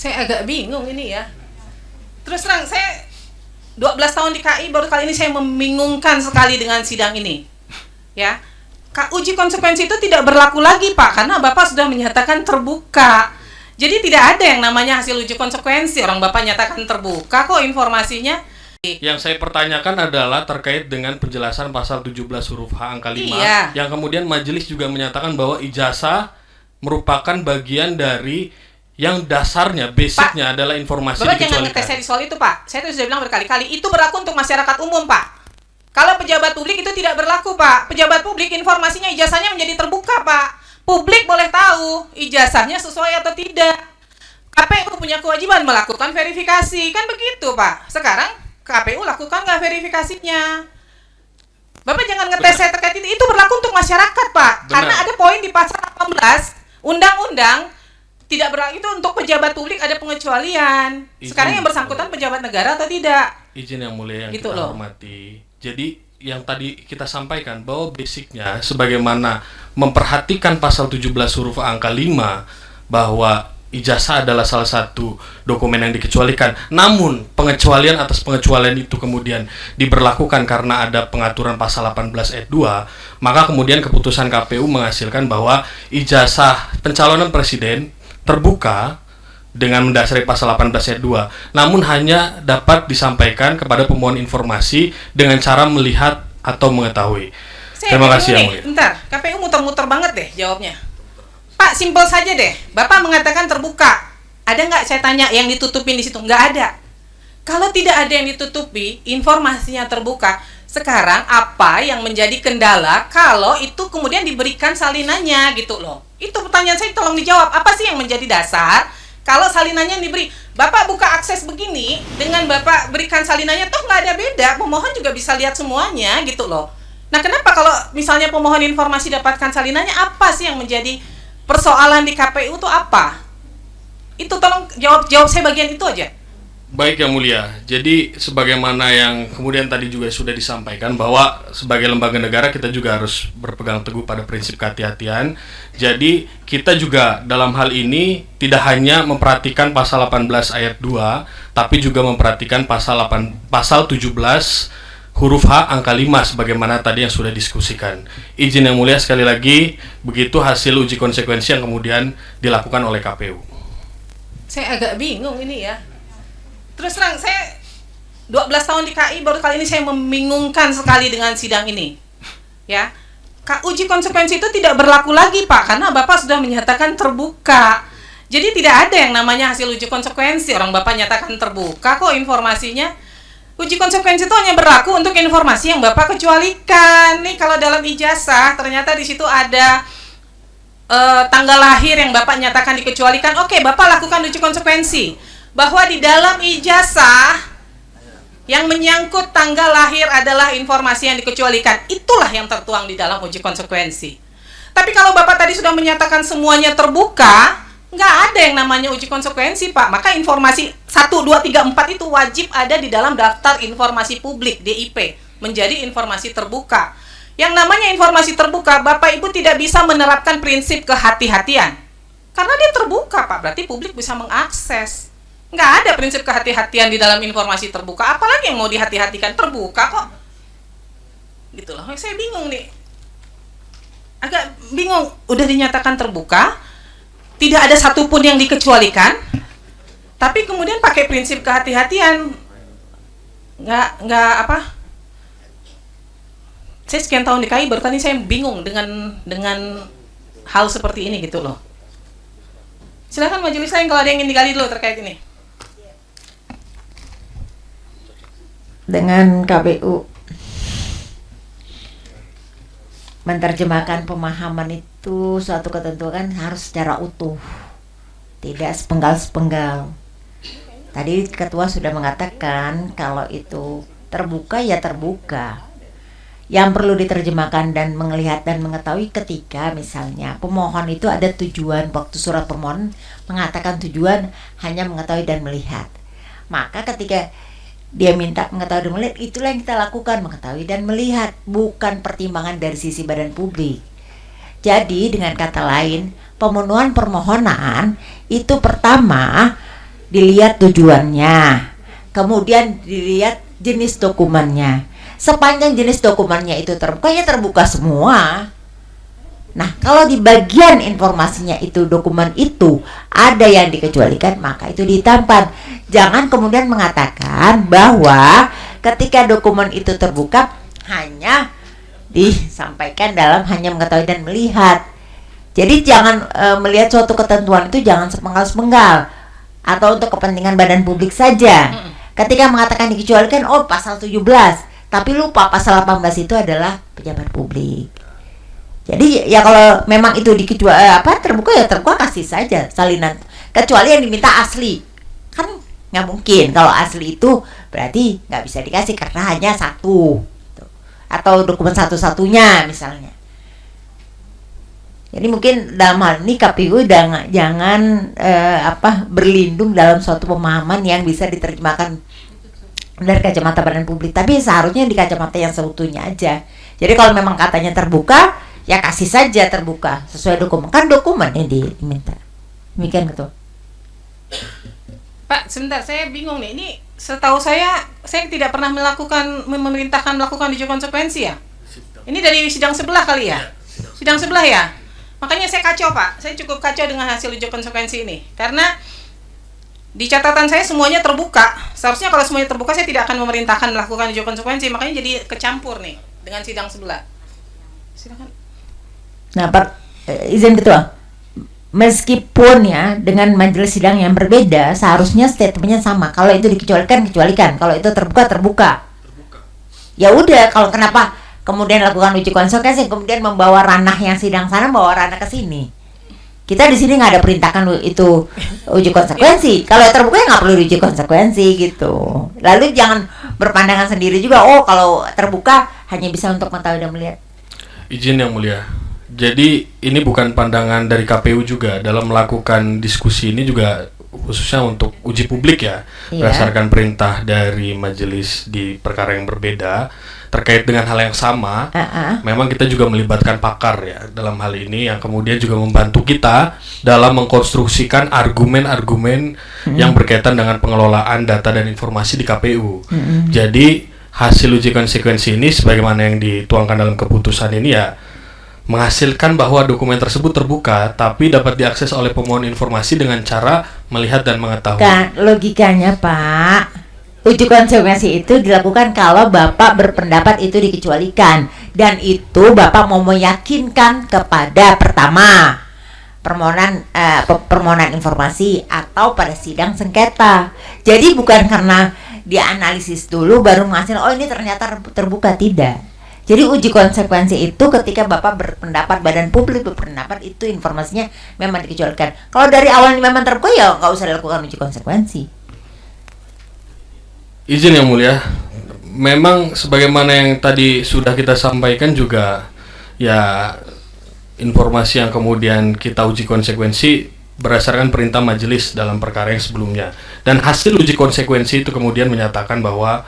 Saya agak bingung ini ya. Terus terang, saya 12 tahun di KI, baru kali ini saya membingungkan sekali dengan sidang ini. Ya, uji konsekuensi itu tidak berlaku lagi Pak, karena Bapak sudah menyatakan terbuka. Jadi tidak ada yang namanya hasil uji konsekuensi. Orang Bapak nyatakan terbuka kok informasinya. Yang saya pertanyakan adalah terkait dengan penjelasan pasal 17 huruf H angka 5, Iya. yang kemudian majelis juga menyatakan bahwa ijazah merupakan bagian dari yang dasarnya, basicnya adalah informasi Bapak jangan dikecualikan. ngetes saya di soal itu Pak. Saya tuh sudah bilang berkali-kali, itu berlaku untuk masyarakat umum Pak. Kalau pejabat publik itu tidak berlaku Pak. Pejabat publik informasinya, ijazahnya menjadi terbuka Pak. Publik boleh tahu ijazahnya sesuai atau tidak. KPU punya kewajiban melakukan verifikasi, kan begitu Pak. Sekarang KPU lakukan nggak verifikasinya? Bapak jangan ngetes saya terkait itu berlaku untuk masyarakat Pak. Benar. Karena ada poin di pasal 18 undang-undang tidak berlaku itu untuk pejabat publik, ada pengecualian. Sekarang yang bersangkutan pejabat negara atau tidak? Izin yang mulia yang Gitu kita loh. hormati. Jadi yang tadi kita sampaikan bahwa basicnya sebagaimana memperhatikan pasal 17 huruf A angka 5 bahwa ijazah adalah salah satu dokumen yang dikecualikan. Namun pengecualian atas pengecualian itu kemudian diberlakukan karena ada pengaturan pasal 18 ayat 2, maka kemudian keputusan KPU menghasilkan bahwa ijazah pencalonan presiden terbuka dengan mendasari pasal 18 ayat 2, namun hanya dapat disampaikan kepada pemohon informasi dengan cara melihat atau mengetahui. Terima kasih yang mulia. Bentar, KPU muter-muter banget deh jawabnya. Pak, simpel saja deh. Bapak mengatakan terbuka. Ada nggak saya tanya yang ditutupin di situ? Nggak ada. Kalau tidak ada yang ditutupi, informasinya terbuka. Sekarang apa yang menjadi kendala kalau itu kemudian diberikan salinannya gitu loh? Itu pertanyaan saya, tolong dijawab. Apa sih yang menjadi dasar kalau salinannya diberi? Bapak buka akses begini, dengan Bapak berikan salinannya, toh nggak ada beda. Pemohon juga bisa lihat semuanya gitu loh. Nah, kenapa kalau misalnya pemohon informasi dapatkan salinannya, apa sih yang menjadi persoalan di KPU itu apa? Itu tolong jawab saya bagian itu aja. Baik yang mulia, jadi sebagaimana yang kemudian tadi juga sudah disampaikan bahwa sebagai lembaga negara kita juga harus berpegang teguh pada prinsip kehati-hatian. Jadi kita juga dalam hal ini tidak hanya memperhatikan pasal 18 ayat 2, tapi juga memperhatikan pasal 17 huruf H angka 5 sebagaimana tadi yang sudah diskusikan. Izin yang mulia sekali lagi, begitu hasil uji konsekuensi yang kemudian dilakukan oleh KPU. Saya agak bingung ini ya. Terus terang, saya 12 tahun di KI, baru kali ini saya membingungkan sekali dengan sidang ini. Ya, uji konsekuensi itu tidak berlaku lagi Pak, karena Bapak sudah menyatakan terbuka. Jadi tidak ada yang namanya hasil uji konsekuensi. Orang Bapak nyatakan terbuka kok informasinya. Uji konsekuensi itu hanya berlaku untuk informasi yang Bapak kecualikan. Nih kalau dalam ijazah ternyata di situ ada tanggal lahir yang Bapak nyatakan dikecualikan. Oke, Bapak lakukan uji konsekuensi bahwa di dalam ijazah yang menyangkut tanggal lahir adalah informasi yang dikecualikan. Itulah yang tertuang di dalam uji konsekuensi. Tapi kalau Bapak tadi sudah menyatakan semuanya terbuka, nggak ada yang namanya uji konsekuensi Pak. Maka informasi 1, 2, 3, 4 itu wajib ada di dalam daftar informasi publik DIP, menjadi informasi terbuka. Yang namanya informasi terbuka, Bapak Ibu tidak bisa menerapkan prinsip kehati-hatian karena dia terbuka Pak, berarti publik bisa mengakses. Nggak ada prinsip kehati-hatian di dalam informasi terbuka. Apalagi yang mau dihati-hatikan, terbuka kok. Gitu loh, saya bingung nih. Agak bingung, udah dinyatakan terbuka, tidak ada satupun yang dikecualikan, tapi kemudian pakai prinsip kehati-hatian. Nggak apa? Saya sekian tahun di KI, baru kali ini saya bingung dengan hal seperti ini gitu loh. Silakan majelis lain kalau ada yang ingin digali dulu terkait ini. Dengan KPU menerjemahkan pemahaman itu suatu ketentuan harus secara utuh, tidak sepenggal-sepenggal. Tadi ketua sudah mengatakan kalau itu terbuka ya terbuka. Yang perlu diterjemahkan dan melihat dan mengetahui ketika misalnya pemohon itu ada tujuan, waktu surat permohonan mengatakan tujuan hanya mengetahui dan melihat. Maka ketika dia minta mengetahui dan melihat, itulah yang kita lakukan, mengetahui dan melihat, bukan pertimbangan dari sisi badan publik. Jadi dengan kata lain, pemenuhan permohonan itu pertama dilihat tujuannya, kemudian dilihat jenis dokumennya. Sepanjang jenis dokumennya itu terbuka, ya terbuka semua. Nah, kalau di bagian informasinya itu, dokumen itu ada yang dikecualikan, maka itu ditampar. Jangan kemudian mengatakan bahwa ketika dokumen itu terbuka hanya disampaikan dalam hanya mengetahui dan melihat. Jadi jangan melihat suatu ketentuan itu jangan sepenggal-sepenggal atau untuk kepentingan badan publik saja. Ketika mengatakan dikecualikan, oh pasal 17, tapi lupa pasal 18 itu adalah pejabat publik. Jadi ya kalau memang itu terbuka ya terbuka, kasih saja salinan. Kecuali yang diminta asli, kan nggak mungkin. Kalau asli itu berarti nggak bisa dikasih karena hanya satu, atau dokumen satu-satunya misalnya. Jadi mungkin dalam hal ini KPU jangan berlindung dalam suatu pemahaman yang bisa diterjemahkan dari kacamata badan publik, tapi seharusnya di kacamata yang seutuhnya aja. Jadi kalau memang katanya terbuka, ya kasih saja terbuka sesuai dokumen, kan dokumen yang diminta. Demikian Ketua. Pak, sebentar, saya bingung nih. Ini setahu saya tidak pernah memerintahkan melakukan uji konsekuensi ya. Ini dari sidang sebelah kali ya? Sidang sebelah ya? Makanya saya kacau Pak, saya cukup kacau dengan hasil uji konsekuensi ini. Karena di catatan saya semuanya terbuka. Seharusnya kalau semuanya terbuka saya tidak akan memerintahkan melakukan uji konsekuensi. Makanya jadi kecampur nih dengan sidang sebelah. Silakan. Nah, Pak, izin Ketua. Meskipun ya dengan majelis sidang yang berbeda, seharusnya statementnya sama. Kalau itu dikecualikan, kecualikan. Kalau itu terbuka, terbuka. Ya udah, kalau kenapa kemudian lakukan uji konsekuensi, kemudian membawa ranah yang sidang sana, bawa ranah ke sini. Kita di sini nggak ada perintahkan itu uji konsekuensi. Kalau terbuka ya nggak perlu uji konsekuensi gitu. Lalu jangan berpandangan sendiri juga. Oh, kalau terbuka hanya bisa untuk mengetahui dan melihat. Izin yang mulia. Jadi ini bukan pandangan dari KPU juga dalam melakukan diskusi ini juga khususnya untuk uji publik ya, berdasarkan perintah dari majelis di perkara yang berbeda terkait dengan hal yang sama. Memang kita juga melibatkan pakar ya dalam hal ini yang kemudian juga membantu kita dalam mengkonstruksikan argumen-argumen yang berkaitan dengan pengelolaan data dan informasi di KPU. Jadi hasil uji konsekuensi ini sebagaimana yang dituangkan dalam keputusan ini ya menghasilkan bahwa dokumen tersebut terbuka tapi dapat diakses oleh pemohon informasi dengan cara melihat dan mengetahui. Kan logikanya Pak, uji konsekuensi itu dilakukan kalau Bapak berpendapat itu dikecualikan, dan itu Bapak mau meyakinkan kepada pertama permohonan informasi atau pada sidang sengketa. Jadi bukan karena dia analisis dulu baru menghasilkan oh ini ternyata terbuka, tidak. Jadi uji konsekuensi itu ketika Bapak berpendapat, badan publik berpendapat itu informasinya memang dikecualikan. Kalau dari awal memang terbuka ya nggak usah dilakukan uji konsekuensi. Izin yang mulia, memang sebagaimana yang tadi sudah kita sampaikan juga ya informasi yang kemudian kita uji konsekuensi berdasarkan perintah majelis dalam perkara yang sebelumnya, dan hasil uji konsekuensi itu kemudian menyatakan bahwa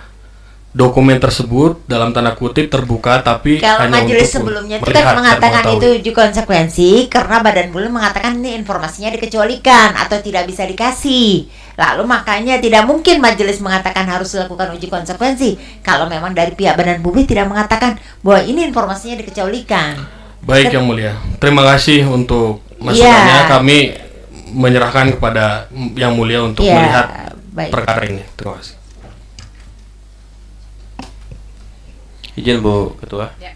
dokumen tersebut dalam tanda kutip terbuka tapi kalau hanya majelis untuk sebelumnya itu melihat kan dan mengatakan mengetahui. itu uji konsekuensi karena badan bulog mengatakan ini informasinya dikecualikan atau tidak bisa dikasih. Lalu makanya tidak mungkin majelis mengatakan harus dilakukan uji konsekuensi kalau memang dari pihak badan publik tidak mengatakan bahwa ini informasinya dikecualikan. Baik yang mulia, terima kasih untuk masukannya. Kami menyerahkan kepada yang mulia untuk melihat perkara ini. Terima kasih. Izin Bu Ketua. Ya.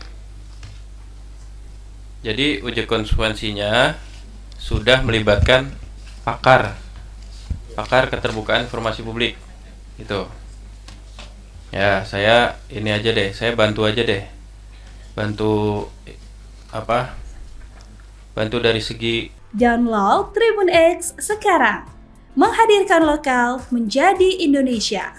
Jadi uji konsekuensinya sudah melibatkan pakar keterbukaan informasi publik, gitu. Ya saya ini aja deh, saya bantu dari segi. Download Tribun X sekarang, menghadirkan lokal menjadi Indonesia.